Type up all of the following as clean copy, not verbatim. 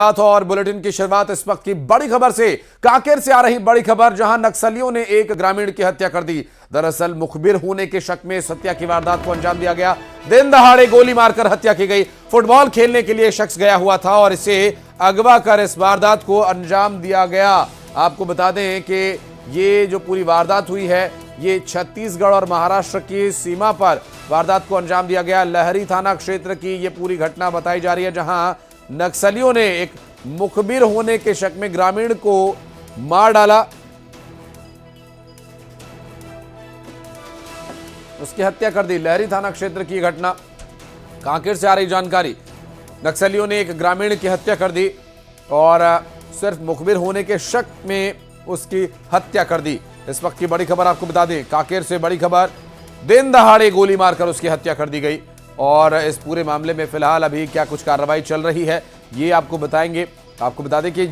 और बुलेटिन की शुरुआत इस वक्त की बड़ी खबर से। कांकेर से आ रही बड़ी खबर, जहां नक्सलियों ने एक ग्रामीण की हत्या कर दी। दरअसल मुखबिर होने के शक में इस हत्या की वारदात को अंजाम दिया गया। दिन दहाड़े गोली मारकर हत्या की गई। फुटबॉल खेलने के लिए शख्स गया हुआ था और इसे अगवा कर इस वारदात को अंजाम दिया गया। आपको बता दें कि ये जो पूरी वारदात हुई है, ये छत्तीसगढ़ और महाराष्ट्र की सीमा पर वारदात को अंजाम दिया गया। लहरी थाना क्षेत्र की ये पूरी घटना बताई जा रही है, जहां नक्सलियों ने एक मुखबिर होने के शक में ग्रामीण को मार डाला, उसकी हत्या कर दी। लहरी थाना क्षेत्र की घटना, कांकेर से आ रही जानकारी। नक्सलियों ने एक ग्रामीण की हत्या कर दी और सिर्फ मुखबिर होने के शक में उसकी हत्या कर दी। इस वक्त की बड़ी खबर आपको बता दें, कांकेर से बड़ी खबर, दिन दहाड़े गोली मारकर उसकी हत्या कर दी गई। और इस पूरे मामले में फिलहाल अभी क्या कुछ कार्रवाई चल रही है, ये आपको बताएंगे। आपको बता दें कि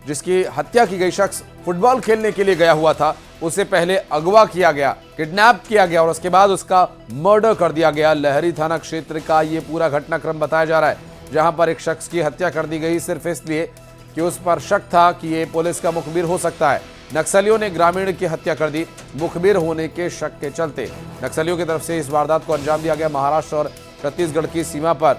जिसकी हत्या की गई शख्स फुटबॉल खेलने के लिए गया हुआ था, उसे पहले अगवा किया गया, किडनैप किया गया और उसके बाद उसका मर्डर कर दिया गया। लहरी थाना क्षेत्र का ये पूरा घटनाक्रम बताया जा रहा है, जहां पर एक शख्स की हत्या कर दी गई सिर्फ इसलिए कि उस पर शक था कि ये पुलिस का मुखबिर हो सकता है। नक्सलियों ने ग्रामीण की हत्या कर दी मुखबिर होने के शक के चलते। नक्सलियों की तरफ से इस वारदात को अंजाम दिया गया। महाराष्ट्र और छत्तीसगढ़ की सीमा पर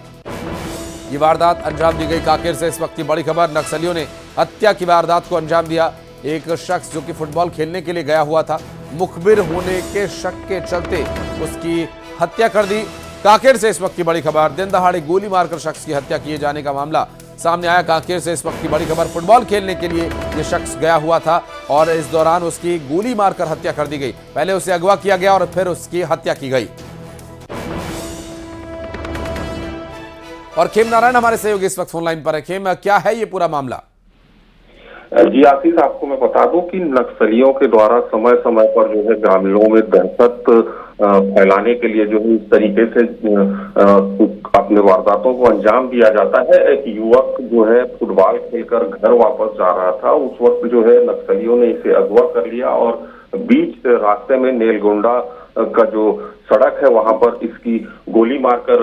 यह वारदात अंजाम दी गई। कांकेर से इस वक्त की बड़ी खबर, नक्सलियों ने हत्या की वारदात को अंजाम दिया। एक शख्स जो कि फुटबॉल खेलने के लिए गया हुआ था, मुखबिर होने के शक के चलते उसकी हत्या कर दी। कांकेर से इस वक्त की बड़ी खबर, दिन दहाड़े गोली मारकर शख्स की हत्या किए जाने का मामला सामने आया। कांकेर से इस वक्त की बड़ी खबर, फुटबॉल खेलने के लिए यह शख्स गया हुआ था और इस दौरान उसकी गोली मारकर हत्या कर दी गई। पहले उसे अगवा किया गया और फिर उसकी हत्या की गई। और खेम नारायण हमारे सहयोगी इस वक्त फोन लाइन पर है। खेम, क्या है ये पूरा मामला? जी आशीष, आपको मैं बता दूं कि नक्सलियों के द्वारा समय समय पर जो है ग्रामीणों में दहशत फैलाने के लिए जो है इस तरीके से अपने वारदातों को अंजाम दिया जाता है। एक युवक जो है फुटबॉल खेलकर घर वापस जा रहा था, उस वक्त जो है नक्सलियों ने इसे अगवा कर लिया और बीच रास्ते में नेलगोंडा का जो सड़क है वहां पर इसकी गोली मारकर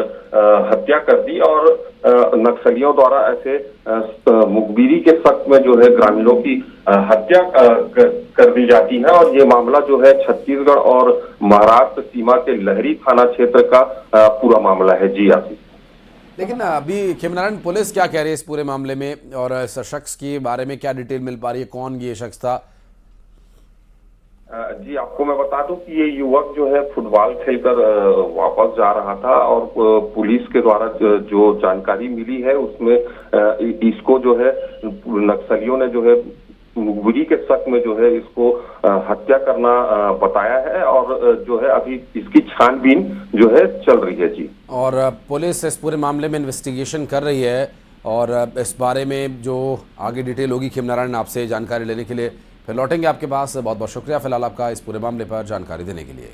हत्या कर दी। और नक्सलियों द्वारा ऐसे मुखबिरी के शक में जो है ग्रामीणों की हत्या कर दी जाती है। और ये मामला जो है छत्तीसगढ़ और महाराष्ट्र सीमा के लहरी थाना क्षेत्र का पूरा मामला है। जी आशीष, लेकिन अभी खेमनारायण, पुलिस क्या कह रही है इस पूरे मामले में और इस शख्स के बारे में क्या डिटेल मिल पा रही है? कौन ये शख्स था? जी आपको मैं बता दूं कि ये युवक जो है फुटबॉल खेलकर वापस जा रहा था और पुलिस के द्वारा जो जानकारी मिली है उसमें इसको जो है नक्सलियों ने जो है मुखबिरी के शक में जो है इसको हत्या करना बताया है और जो है अभी इसकी छानबीन जो है चल रही है। जी, और पुलिस इस पूरे मामले में इन्वेस्टिगेशन कर रही है और इस बारे में जो आगे डिटेल होगी खेमनारायण आपसे जानकारी लेने के लिए फिर लौटेंगे आपके पास। बहुत बहुत शुक्रिया फिलहाल आपका इस पूरे मामले पर जानकारी देने के लिए।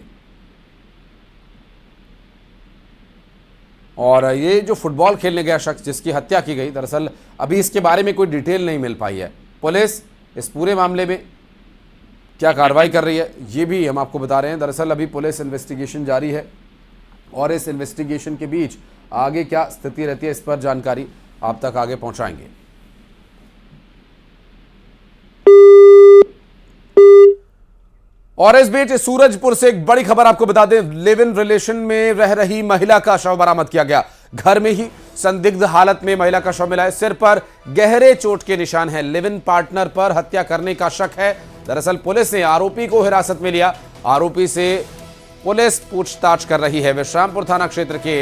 और ये जो फुटबॉल खेलने गया शख्स जिसकी हत्या की गई, दरअसल अभी इसके बारे में कोई डिटेल नहीं मिल पाई है। पुलिस इस पूरे मामले में क्या कार्रवाई कर रही है ये भी हम आपको बता रहे हैं। दरअसल अभी पुलिस इन्वेस्टिगेशन जारी है और इस इन्वेस्टिगेशन के बीच आगे क्या स्थिति रहती है इस पर जानकारी आप तक आगे पहुंचाएंगे। और इस बीच सूरजपुर से एक बड़ी खबर आपको बता दें, लिव इन रिलेशन में रह रही महिला का शव बरामद किया गया। घर में ही संदिग्ध हालत में महिला का शव मिला है। सिर पर गहरे चोट के निशान हैं। लिव इन पार्टनर पर हत्या करने का शक है। दरअसल पुलिस ने आरोपी को हिरासत में लिया। आरोपी से पुलिस पूछताछ कर रही है। विश्रामपुर थाना क्षेत्र के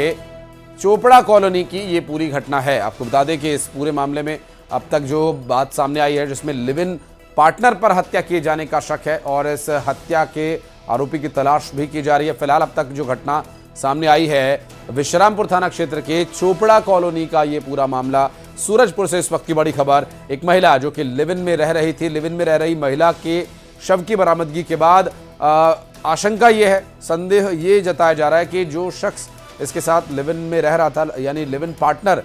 चोपड़ा कॉलोनी की ये पूरी घटना है। आपको बता दें कि इस पूरे मामले में अब तक जो बात सामने आई है, जिसमें लिव इन पार्टनर पर हत्या किए जाने का शक है और इस हत्या के आरोपी की तलाश भी की जा रही है। फिलहाल अब तक जो घटना सामने आई है, विश्रामपुर थाना क्षेत्र के चोपड़ा कॉलोनी का ये पूरा मामला। सूरजपुर से इस वक्त की बड़ी खबर, एक महिला जो कि लिव इन में रह रही थी, लिव इन में रह रही महिला के शव की बरामदगी के बाद आशंका ये है, संदेह ये जताया जा रहा है कि जो शख्स इसके साथ लिव इन में रह रहा था, यानी लिव इन पार्टनर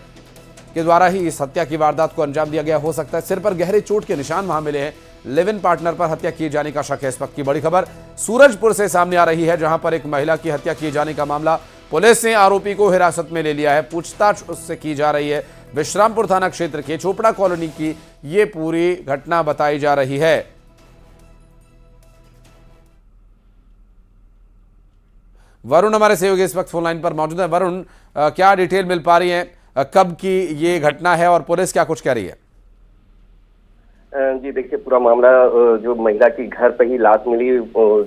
के द्वारा ही इस हत्या की वारदात को अंजाम दिया गया हो सकता है। सिर पर गहरे चोट के निशान वहां मिले हैं। लिव इन पार्टनर पर हत्या किए जाने का शक है। इस वक्त की बड़ी खबर सूरजपुर से सामने आ रही है, जहां पर एक महिला की हत्या किए जाने का मामला पुलिस ने आरोपी को हिरासत में ले लिया है। पूछताछ उससे की जा रही है। विश्रामपुर थाना क्षेत्र के चोपड़ा कॉलोनी की ये पूरी घटना बताई जा रही है। वरुण हमारे सहयोगी इस वक्त फोन लाइन पर मौजूद है। वरुण, क्या डिटेल मिल पा रही है, कब की ये घटना है और पुलिस क्या कुछ कह रही है? जी देखिए, पूरा मामला जो महिला की घर पे ही लाश मिली,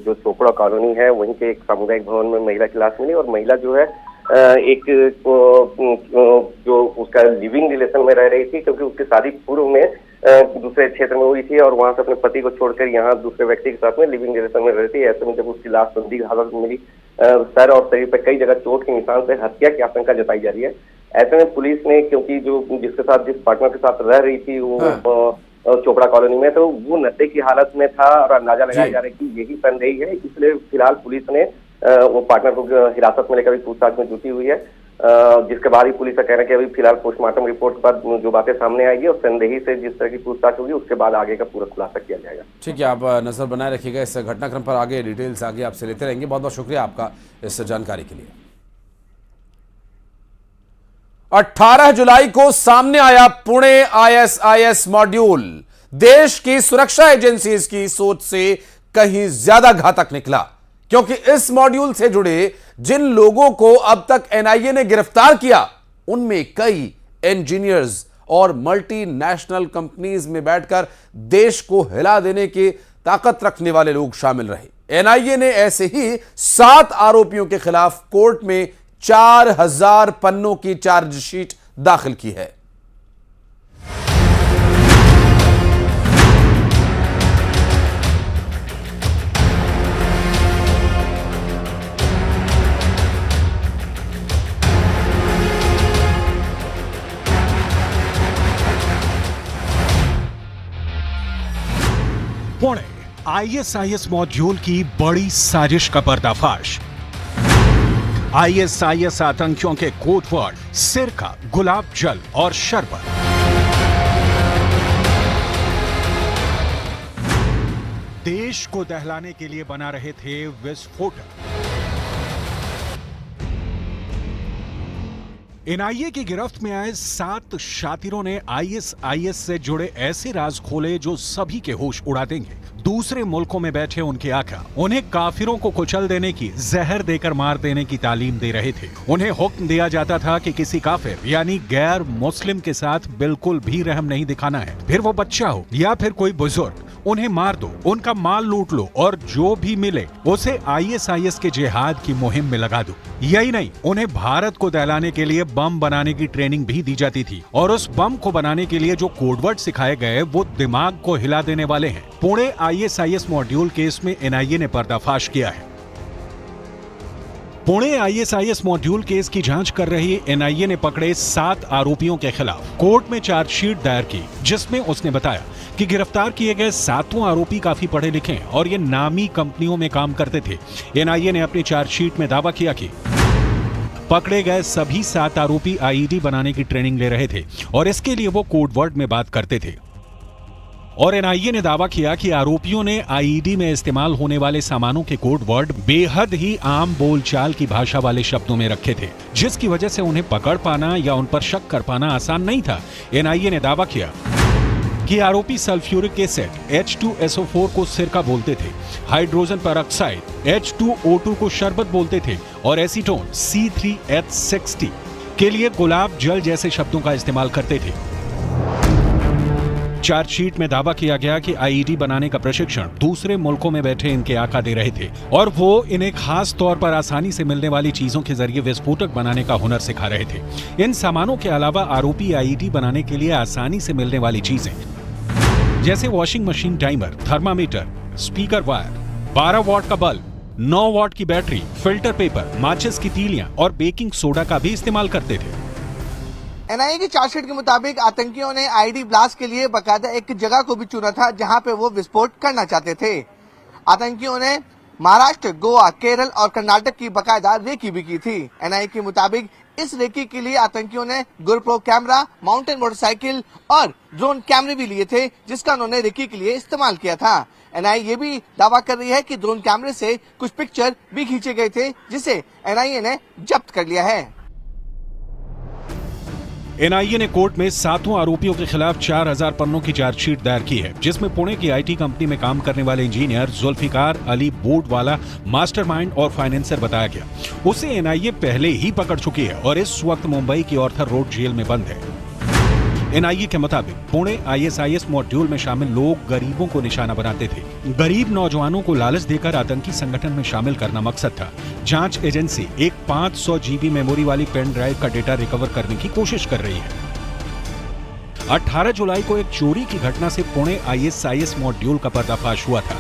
जो चोपड़ा कॉलोनी है वहीं के एक सामुदायिक भवन में महिला की लाश मिली। और महिला जो है एक जो उसका लिविंग रिलेशन में रह रही थी, क्योंकि उसकी शादी पूर्व में दूसरे क्षेत्र में हुई थी और वहां से अपने पति को छोड़कर यहाँ दूसरे व्यक्ति के साथ में लिविंग रिलेशन में रहती है। ऐसे में जब उसकी लाश संदिग्ध हालत में मिली, सर और शरीर पर कई जगह चोट के निशान से हत्या की आशंका जताई जा रही है। ऐसे में पुलिस ने, क्योंकि जो जिसके साथ जिस पार्टनर के साथ रह रही थी वो चोपड़ा कॉलोनी में, तो वो नशे की हालत में था और अंदाजा लगाया जा रहा है कि यही संदेही है। इसलिए फिलहाल पुलिस ने वो पार्टनर को हिरासत में लेकर पूछताछ में जुटी हुई है, जिसके बाद ही पुलिस का कहना है कि अभी फिलहाल पोस्टमार्टम रिपोर्ट के बाद जो बातें सामने आएगी और संदेही से जिस तरह की पूछताछ होगी उसके बाद आगे का पूरा खुलासा किया जाएगा। ठीक है, आप नजर बनाए रखिएगा इस घटनाक्रम पर, आगे डिटेल्स आगे आपसे लेते रहेंगे। बहुत बहुत शुक्रिया आपका इस जानकारी के लिए। 18 जुलाई को सामने आया पुणे ISIS मॉड्यूल। देश की सुरक्षा एजेंसीज की सोच से कहीं ज्यादा घातक निकला, क्योंकि इस मॉड्यूल से जुड़े जिन लोगों को अब तक NIA ने गिरफ्तार किया, उनमें कई इंजीनियर्स और मल्टीनेशनल कंपनीज में बैठकर देश को हिला देने की ताकत रखने वाले लोग शामिल रहे। NIA ने ऐसे ही 7 आरोपियों के खिलाफ कोर्ट में 4000 पन्नों की चार्जशीट दाखिल की है। पुणे ISIS मॉड्यूल की बड़ी साजिश का पर्दाफाश। ISIS आतंकियों के कोड वर्ड सिरका, गुलाब जल और शरबत। देश को दहलाने के लिए बना रहे थे विस्फोटक। NIA की गिरफ्त में आए 7 शातिरों ने ISIS से जुड़े ऐसे राज खोले जो सभी के होश उड़ा देंगे। दूसरे मुल्कों में बैठे उनके आका उन्हें काफिरों को कुचल देने की, जहर देकर मार देने की तालीम दे रहे थे। उन्हें हुक्म दिया जाता था कि किसी काफिर यानी गैर मुस्लिम के साथ बिल्कुल भी रहम नहीं दिखाना है, फिर वो बच्चा हो या फिर कोई बुजुर्ग। उन्हें मार दो, उनका माल लूट लो और जो भी मिले उसे ISIS के जिहाद की मुहिम में लगा दो। यही नहीं, उन्हें भारत को दहलाने के लिए बम बनाने की ट्रेनिंग भी दी जाती थी और उस बम को बनाने के लिए जो कोडवर्ड सिखाए गए वो दिमाग को हिला देने वाले हैं। पुणे ISIS मॉड्यूल केस में NIA ने पर्दाफाश किया है। पुणे ISIS मॉड्यूल केस की जांच कर रही NIA ने पकड़े 7 आरोपियों के खिलाफ कोर्ट में चार्जशीट दायर की, जिसमें उसने बताया कि गिरफ्तार किए गए 7 आरोपी काफी पढ़े लिखे हैं और ये नामी कंपनियों में काम करते थे। NIA ने अपनी चार्जशीट में दावा किया कि पकड़े गए सभी 7 आरोपी IED बनाने की ट्रेनिंग ले रहे थे और इसके लिए वो कोडवर्ड में बात करते थे। और NIA ने दावा किया कि आरोपियों ने IED में इस्तेमाल होने वाले सामानों के कोड वर्ड बेहद ही आम बोलचाल की भाषा वाले शब्दों में रखे थे, जिसकी वजह से उन्हें पकड़ पाना या उन पर शक कर पाना आसान नहीं था। NIA ने दावा किया कि आरोपी सल्फ्यूरिक एसिड H2SO4 को सिरका बोलते थे, हाइड्रोजन पेरोक्साइड H2O2 को शरबत बोलते थे और एसीटोन C3H60 के लिए गुलाब जल जैसे शब्दों का इस्तेमाल करते थे। चार्जशीट में दावा किया गया कि IED बनाने का प्रशिक्षण दूसरे मुल्कों में बैठे इनके आका दे रहे थे और वो इन्हें खास तौर पर आसानी से मिलने वाली चीजों के जरिए विस्फोटक बनाने का हुनर सिखा रहे थे। इन सामानों के अलावा आरोपी IED बनाने के लिए आसानी से मिलने वाली चीजें जैसे washing machine timer, thermometer, speaker wire, 12 what का बल्ब, 9 वॉट की बैटरी, फिल्टर पेपर, माचिस की तीलियां और बेकिंग सोडा का भी इस्तेमाल करते थे। NIA की चार्जशीट के मुताबिक आतंकियों ने IED ब्लास्ट के लिए बाकायदा एक जगह को भी चुना था जहां पे वो विस्फोट करना चाहते थे। आतंकियों ने महाराष्ट्र, गोवा, केरल और कर्नाटक की बाकायदा रेकी भी की थी। NIA के मुताबिक इस रेकी के लिए आतंकियों ने GoPro कैमरा, माउंटेन मोटरसाइकिल और ड्रोन कैमरे भी लिए थे, जिसका उन्होंने रेकी के लिए इस्तेमाल किया था। NIA ये भी दावा कर रही है कि ड्रोन कैमरे से कुछ पिक्चर भी खींचे गए थे, जिसे NIA ने जब्त कर लिया है। एनआईए ने कोर्ट में 7 आरोपियों के खिलाफ 4000 पन्नों की चार्जशीट दायर की है, जिसमें पुणे की आईटी कंपनी में काम करने वाले इंजीनियर जुल्फिकार अली बोर्डवाला मास्टरमाइंड और फाइनेंसर बताया गया। उसे एनआईए पहले ही पकड़ चुकी है और इस वक्त मुंबई की ऑर्थर रोड जेल में बंद है। एनआईए के मुताबिक पुणे आईएसआईएस मॉड्यूल में शामिल लोग गरीबों को निशाना बनाते थे। गरीब नौजवानों को लालच देकर आतंकी संगठन में शामिल करना मकसद था। जांच एजेंसी एक 500 जीबी मेमोरी वाली पेन ड्राइव का डेटा रिकवर करने की कोशिश कर रही है। 18 जुलाई को एक चोरी की घटना से पुणे आईएसआईएस मॉड्यूल का पर्दाफाश हुआ था।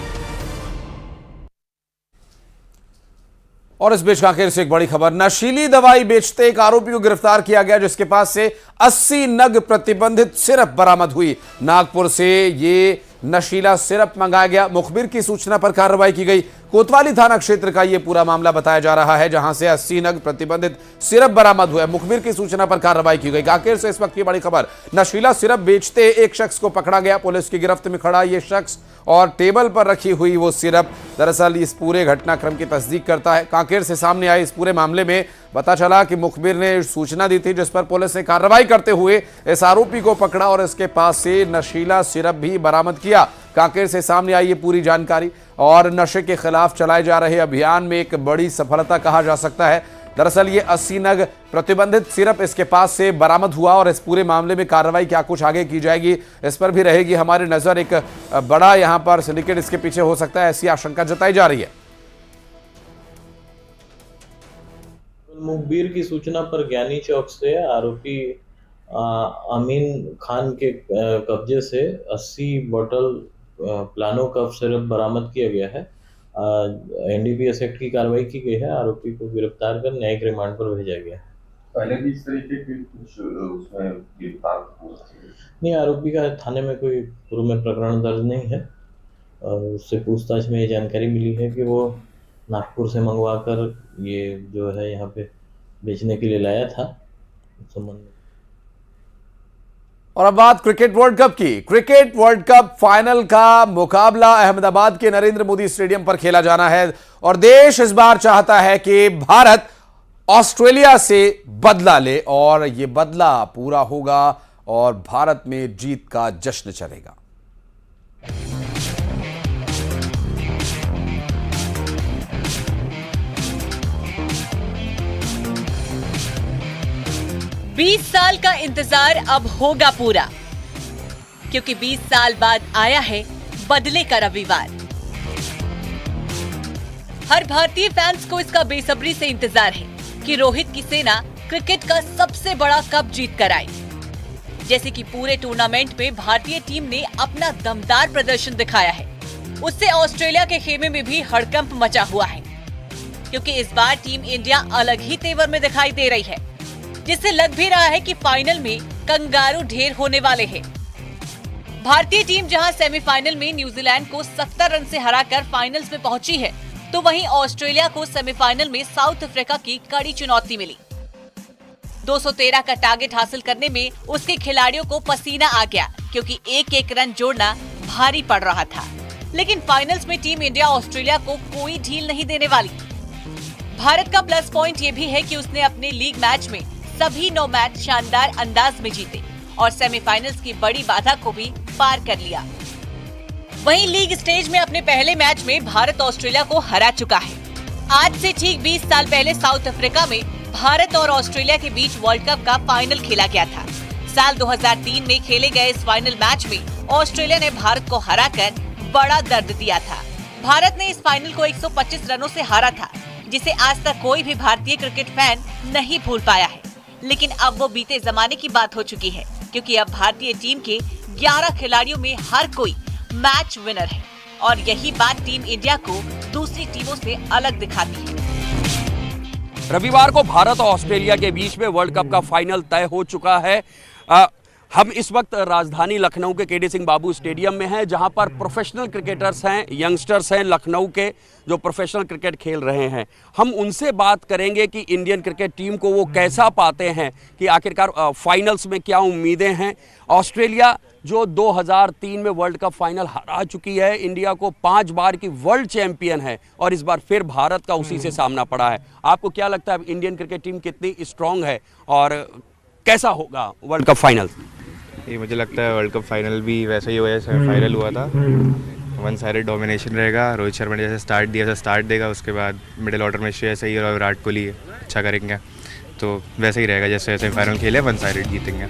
और इस बीच कांकेर से एक बड़ी खबर, नशीली दवाई बेचते एक आरोपी को गिरफ्तार किया गया, जिसके पास से 80 नग प्रतिबंधित सिरप बरामद हुई। नागपुर से ये नशीला सिरप मंगाया गया। मुखबिर की सूचना पर कार्रवाई की गई। कोतवाली थाना क्षेत्र का यह पूरा मामला बताया जा रहा है, जहां से 80 नग प्रतिबंधित सिरप बरामद हुआ। मुखबिर की सूचना पर कार्रवाई की गई। कांकेर से इस वक्त की बड़ी खबर, नशीला सिरप बेचते एक शख्स को पकड़ा गया। पुलिस की गिरफ्त में खड़ा यह शख्स और टेबल पर रखी हुई वो सिरप दरअसल इस पूरे घटनाक्रम की तस्दीक करता है। कांकेर से सामने आए इस पूरे मामले में पता चला कि मुखबिर ने सूचना दी थी, जिस पर पुलिस ने कार्रवाई करते हुए इस आरोपी को पकड़ा और इसके पास से नशीला सिरप भी बरामद किया। कांकेर से सामने आई ये पूरी जानकारी और नशे के खिलाफ चलाए जा रहे अभियान में एक बड़ी सफलता कहा जा सकता है। दरअसल ये 80 नग प्रतिबंधित सिरप इसके पास से बरामद हुआ और इस पूरे मामले में कार्रवाई क्या कुछ आगे की जाएगी, इस पर भी रहेगी हमारी नजर। एक बड़ा यहां पर सिंडिकेट इसके पीछे हो सकता है, ऐसी आशंका जताई जा रही है। मुखबिर की सूचना पर ज्ञानी चौक से आरोपी अमीन खान के कब्जे से 80 बोतल प्लानो कफ सिरप बरामद किया गया है। एनडीपीएस एक्ट की कार्रवाई की गई है। आरोपी को गिरफ्तार कर न्यायिक रिमांड पर भेजा गया है। पहले भी इस तरीके की कुछ उसमें गिरफ्तार नहीं, आरोपी का थाने में कोई पूर्व में प्रकरण दर्ज नहीं है और उससे पूछताछ में ये जानकारी मिली है कि वो नागपुर से मंगवाकर ये जो है यहाँ पे बेचने के लिए लाया था। संबंध में और अब बात क्रिकेट वर्ल्ड कप की। क्रिकेट वर्ल्ड कप फाइनल का मुकाबला अहमदाबाद के नरेंद्र मोदी स्टेडियम पर खेला जाना है और देश इस बार चाहता है कि भारत ऑस्ट्रेलिया से बदला ले और यह बदला पूरा होगा और भारत में जीत का जश्न चलेगा। बीस साल का इंतजार अब होगा पूरा, क्योंकि 20 साल बाद आया है बदले का रविवार। हर भारतीय फैंस को इसका बेसब्री से इंतजार है कि रोहित की सेना क्रिकेट का सबसे बड़ा कप जीत कर आए। जैसे कि पूरे टूर्नामेंट में भारतीय टीम ने अपना दमदार प्रदर्शन दिखाया है, उससे ऑस्ट्रेलिया के खेमे में भी हड़कंप मचा हुआ है, क्योंकि इस बार टीम इंडिया अलग ही तेवर में दिखाई दे रही है, जिससे लग भी रहा है कि फाइनल में कंगारू ढेर होने वाले हैं। भारतीय टीम जहां सेमीफाइनल में न्यूजीलैंड को 70 रन से हराकर फाइनल्स में पहुंची है, तो वहीं ऑस्ट्रेलिया को सेमीफाइनल में साउथ अफ्रीका की कड़ी चुनौती मिली। 213 का टारगेट हासिल करने में उसके खिलाड़ियों को पसीना आ गया, क्योंकि एक-एक रन जोड़ना भारी पड़ रहा था। लेकिन फाइनल्स में टीम इंडिया ऑस्ट्रेलिया को कोई ढील नहीं देने वाली। भारत का प्लस पॉइंट ये भी है कि उसने अपने लीग मैच में सभी 9 मैच शानदार अंदाज में जीते और सेमीफाइनल्स की बड़ी बाधा को भी पार कर लिया। वहीं लीग स्टेज में अपने पहले मैच में भारत ऑस्ट्रेलिया को हरा चुका है। आज से ठीक 20 साल पहले साउथ अफ्रीका में भारत और ऑस्ट्रेलिया के बीच वर्ल्ड कप का फाइनल खेला गया था। साल 2003 में खेले गए इस फाइनल मैच में ऑस्ट्रेलिया ने भारत को हराकर बड़ा दर्द दिया था। भारत ने इस फाइनल को 125 रनों से हारा था, जिसे आज तक कोई भी भारतीय क्रिकेट फैन नहीं भूल पाया है। लेकिन अब वो बीते जमाने की बात हो चुकी है, क्योंकि अब भारतीय टीम के 11 खिलाड़ियों में हर कोई मैच विनर है और यही बात टीम इंडिया को दूसरी टीमों से अलग दिखाती है। रविवार को भारत और ऑस्ट्रेलिया के बीच में वर्ल्ड कप का फाइनल तय हो चुका है। हम इस वक्त राजधानी लखनऊ के केडी सिंह बाबू स्टेडियम में हैं, जहां पर प्रोफेशनल क्रिकेटर्स हैं, यंगस्टर्स हैं लखनऊ के जो प्रोफेशनल क्रिकेट खेल रहे हैं। हम उनसे बात करेंगे कि इंडियन क्रिकेट टीम को वो कैसा पाते हैं, कि आखिरकार फाइनल्स में क्या उम्मीदें हैं। ऑस्ट्रेलिया जो 2003 में वर्ल्ड कप फाइनल हरा चुकी है, इंडिया को 5 बार की वर्ल्ड चैंपियन है और इस बार फिर भारत का उसी से सामना पड़ा है। आपको क्या लगता है इंडियन क्रिकेट टीम कितनी स्ट्रांग है और कैसा होगा वर्ल्ड कप फाइनल? ये मुझे लगता है वर्ल्ड कप फाइनल भी वैसा ही होगा जैसे सेमीफाइनल हुआ था। वन साइडेड डोमिनेशन रहेगा। रोहित शर्मा ने जैसे स्टार्ट दिया वैसे स्टार्ट देगा, उसके बाद मिडिल ऑर्डर में श्रेयस अय्यर और विराट कोहली अच्छा करेंगे, तो वैसे ही रहेगा जैसे सेमीफाइनल खेले, वन साइडेड जीतेंगे।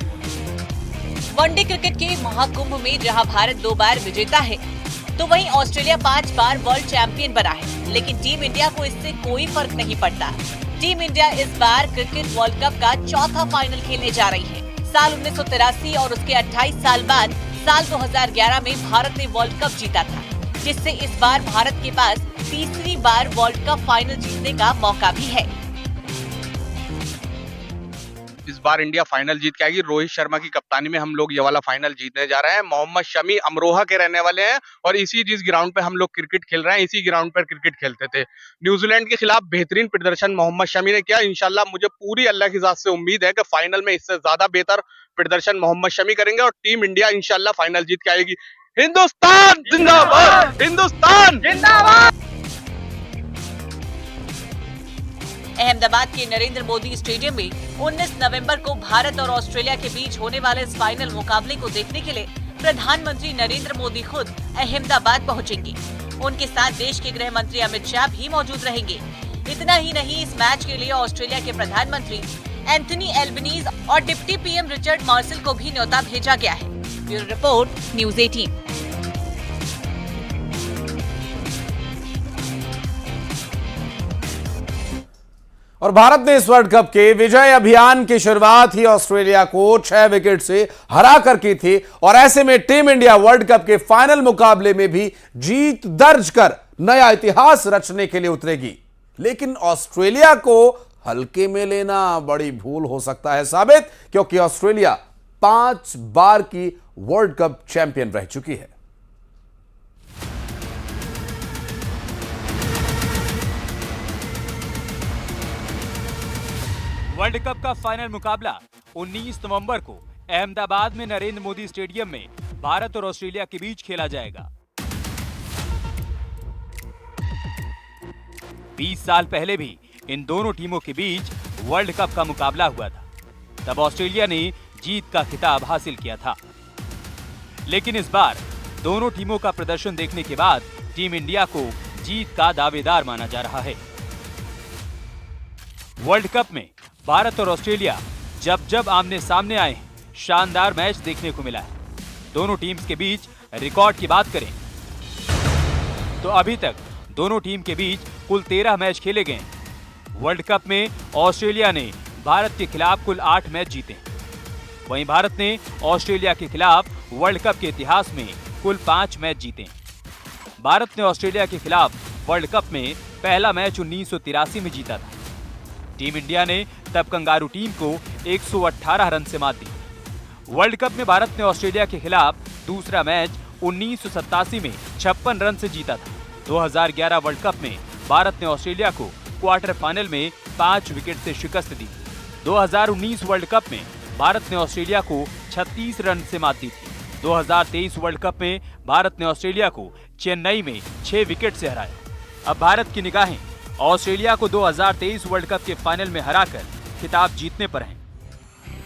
वनडे क्रिकेट के महाकुंभ में जहां भारत 2 बार विजेता है, तो वहीं ऑस्ट्रेलिया 5 बार वर्ल्ड चैंपियन बना है, लेकिन टीम इंडिया को इससे कोई फर्क नहीं पड़ता। टीम इंडिया इस बार क्रिकेट वर्ल्ड कप का चौथा फाइनल खेलने जा रही है। साल 1983 और उसके 28 साल बाद साल 2011 में भारत ने वर्ल्ड कप जीता था, जिससे इस बार भारत के पास तीसरी बार वर्ल्ड कप फाइनल जीतने का मौका भी है। इस बार इंडिया फाइनल जीत के आएगी। रोहित शर्मा की कप्तानी में हम लोग ये वाला फाइनल जीतने जा रहे हैं। मोहम्मद शमी अमरोहा के रहने वाले हैं और जिस ग्राउंड पे हम लोग क्रिकेट खेल रहे हैं, इसी ग्राउंड पर क्रिकेट खेलते थे। न्यूजीलैंड के खिलाफ बेहतरीन प्रदर्शन मोहम्मद शमी ने किया। इंशाल्लाह मुझे पूरी अल्लाह की जात से उम्मीद है कि फाइनल में इससे ज्यादा बेहतर प्रदर्शन मोहम्मद शमी करेंगे और टीम इंडिया इंशाल्लाह फाइनल जीत के आएगी। हिंदुस्तान जिंदाबाद, हिंदुस्तान जिंदाबाद। अहमदाबाद के नरेंद्र मोदी स्टेडियम में 19 नवंबर को भारत और ऑस्ट्रेलिया के बीच होने वाले इस फाइनल मुकाबले को देखने के लिए प्रधानमंत्री नरेंद्र मोदी खुद अहमदाबाद पहुंचेंगे। उनके साथ देश के गृह मंत्री अमित शाह भी मौजूद रहेंगे। इतना ही नहीं, इस मैच के लिए ऑस्ट्रेलिया के प्रधानमंत्री एंथनी एल्बनीज और डिप्टी पीएम रिचर्ड मार्शल को भी न्योता भेजा गया है। Bureau report, news 18। और भारत ने इस वर्ल्ड कप के विजय अभियान की शुरुआत ही ऑस्ट्रेलिया को 6 विकेट से हरा कर की थी और ऐसे में टीम इंडिया वर्ल्ड कप के फाइनल मुकाबले में भी जीत दर्ज कर नया इतिहास रचने के लिए उतरेगी। लेकिन ऑस्ट्रेलिया को हल्के में लेना बड़ी भूल हो सकता है साबित, क्योंकि ऑस्ट्रेलिया 5 बार की वर्ल्ड कप चैंपियन रह चुकी है। वर्ल्ड कप का फाइनल मुकाबला 19 नवंबर को अहमदाबाद में नरेंद्र मोदी स्टेडियम में भारत और ऑस्ट्रेलिया के बीच खेला जाएगा। 20 साल पहले भी इन दोनों टीमों के बीच वर्ल्ड कप का मुकाबला हुआ था। तब ऑस्ट्रेलिया ने जीत का खिताब हासिल किया था, लेकिन इस बार दोनों टीमों का प्रदर्शन देखने के बाद टीम इंडिया को जीत का दावेदार माना जा रहा है। वर्ल्ड कप में भारत और ऑस्ट्रेलिया जब जब आमने सामने आए हैं, शानदार मैच देखने को मिला है। दोनों टीम्स के बीच रिकॉर्ड की बात करें तो अभी तक दोनों टीम के बीच कुल 13 मैच खेले गए हैं। वर्ल्ड कप में ऑस्ट्रेलिया ने भारत के खिलाफ कुल 8 मैच जीते हैं। वहीं भारत ने ऑस्ट्रेलिया के खिलाफ वर्ल्ड कप के इतिहास में कुल 5 मैच जीते हैं। भारत ने ऑस्ट्रेलिया के खिलाफ वर्ल्ड कप में पहला मैच 1983 में जीता था। टीम इंडिया ने तब कंगारू टीम को 118 रन से मात दी। वर्ल्ड कप में भारत ने ऑस्ट्रेलिया के खिलाफ दूसरा मैच 1987 में 56 रन से जीता था। 2011 वर्ल्ड कप में भारत ने ऑस्ट्रेलिया को क्वार्टर फाइनल में 5 विकेट से शिकस्त दी। 2019 वर्ल्ड कप में भारत ने ऑस्ट्रेलिया को 36 रन से मात दी थी। 2023 वर्ल्ड कप में भारत ने ऑस्ट्रेलिया को चेन्नई में 6 विकेट से हराया। अब भारत की निगाहें ऑस्ट्रेलिया को 2023 वर्ल्ड कप के फाइनल में हराकर खिताब जीतने पर हैं।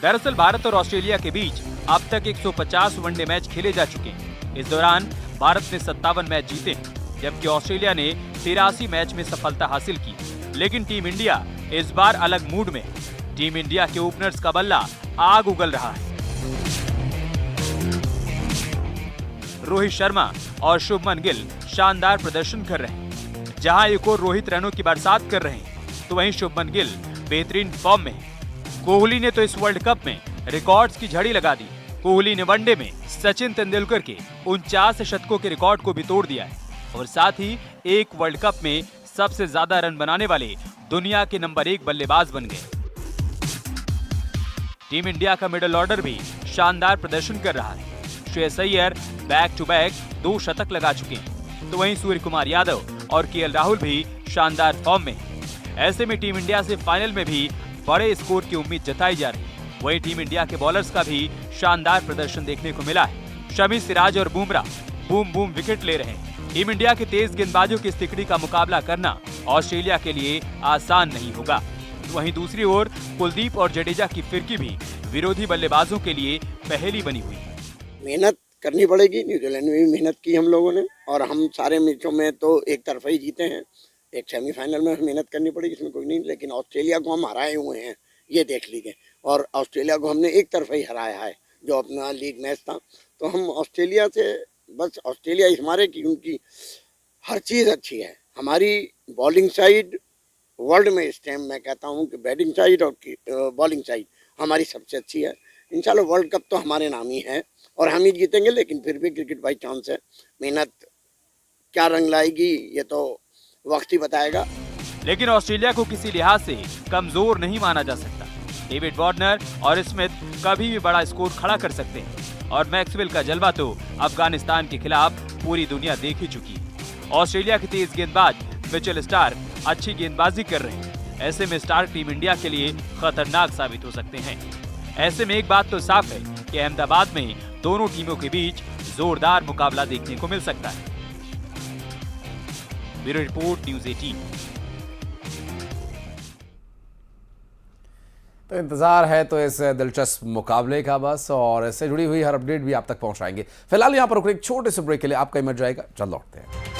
दरअसल भारत और ऑस्ट्रेलिया के बीच अब तक 150 वनडे मैच खेले जा चुके हैं। इस दौरान भारत ने 57 मैच जीते हैं, जबकि ऑस्ट्रेलिया ने 83 मैच में सफलता हासिल की। लेकिन टीम इंडिया इस बार अलग मूड में। टीम इंडिया के ओपनर्स का बल्ला आग उगल रहा है। रोहित शर्मा और शुभमन गिल शानदार प्रदर्शन कर रहे हैं। जहां एक और रोहित रनों की बरसात कर रहे हैं, तो वहीं शुभमन गिल बेहतरीन फॉर्म में है। कोहली ने तो इस वर्ल्ड कप में रिकॉर्ड्स की झड़ी लगा दी। कोहली ने वनडे में सचिन तेंदुलकर के 49 शतकों के रिकॉर्ड को भी तोड़ दिया है और साथ ही एक वर्ल्ड कप में सबसे ज्यादा रन बनाने वाले दुनिया के नंबर 1 बल्लेबाज बन गए। टीम इंडिया का मिडिल ऑर्डर भी शानदार प्रदर्शन कर रहा है। Shreyas Iyer back to back 2 शतक लगा चुके हैं, तो वहीं सूर्य कुमार यादव और केएल राहुल भी शानदार फॉर्म में हैं। ऐसे में टीम इंडिया से फाइनल में भी बड़े स्कोर की उम्मीद जताई जा रही है। वहीं टीम इंडिया के बॉलर्स का भी शानदार प्रदर्शन देखने को मिला है। शमी, सिराज और बुमराह बूम बूम विकेट ले रहे हैं। टीम इंडिया के तेज गेंदबाजों की इस तिकड़ी का मुकाबला करना ऑस्ट्रेलिया के लिए आसान नहीं होगा। वहीं दूसरी ओर कुलदीप और जडेजा की फिरकी भी विरोधी बल्लेबाजों के लिए पहेली बनी हुई है। मेहनत करनी पड़ेगी। न्यूजीलैंड में भी मेहनत की हम लोगों ने और हम सारे मैचों में तो एक तरफा ही जीते हैं। एक सेमीफाइनल में मेहनत करनी पड़ेगी, इसमें कोई नहीं, लेकिन ऑस्ट्रेलिया को हम हराए हुए हैं, ये देख लीजिए। और ऑस्ट्रेलिया को हमने एक तरफा ही हराया है जो अपना लीग मैच था। तो हम ऑस्ट्रेलिया से बस ऑस्ट्रेलिया इस मारे की उनकी हर चीज़ अच्छी है। हमारी बॉलिंग साइड वर्ल्ड में इस टाइम मैं कहता हूँ कि बैटिंग साइड और बॉलिंग साइड हमारी सबसे अच्छी है। इंशाल्लाह वर्ल्ड कप तो हमारे नाम ही है और हम ही जीतेंगे, लेकिन फिर भी क्रिकेट बाई चांस है। मेहनत क्या रंग लाएगी ये तो वक्त ही बताएगा। लेकिन ऑस्ट्रेलिया को किसी लिहाज से कमजोर नहीं माना जा सकता। डेविड वार्नर और स्मिथ कभी भी बड़ा स्कोर खड़ा कर सकते हैं और मैक्सवेल का जलवा तो अफगानिस्तान के खिलाफ पूरी दुनिया देख ही चुकी है। ऑस्ट्रेलिया के तेज गेंदबाज मिचेल स्टार्क अच्छी गेंदबाजी कर रहे हैं। ऐसे में स्टार्क टीम इंडिया के लिए खतरनाक साबित हो सकते हैं। ऐसे में एक बात तो साफ है कि अहमदाबाद में दोनों टीमों के बीच जोरदार मुकाबला देखने को मिल सकता है। Bureau report, news 18। तो इंतजार है तो इस दिलचस्प मुकाबले का बस, और इससे जुड़ी हुई हर अपडेट भी आप तक पहुंचाएंगे। फिलहाल यहां पर एक छोटे से ब्रेक के लिए आपका इमर जाएगा, जल्द लौटते हैं।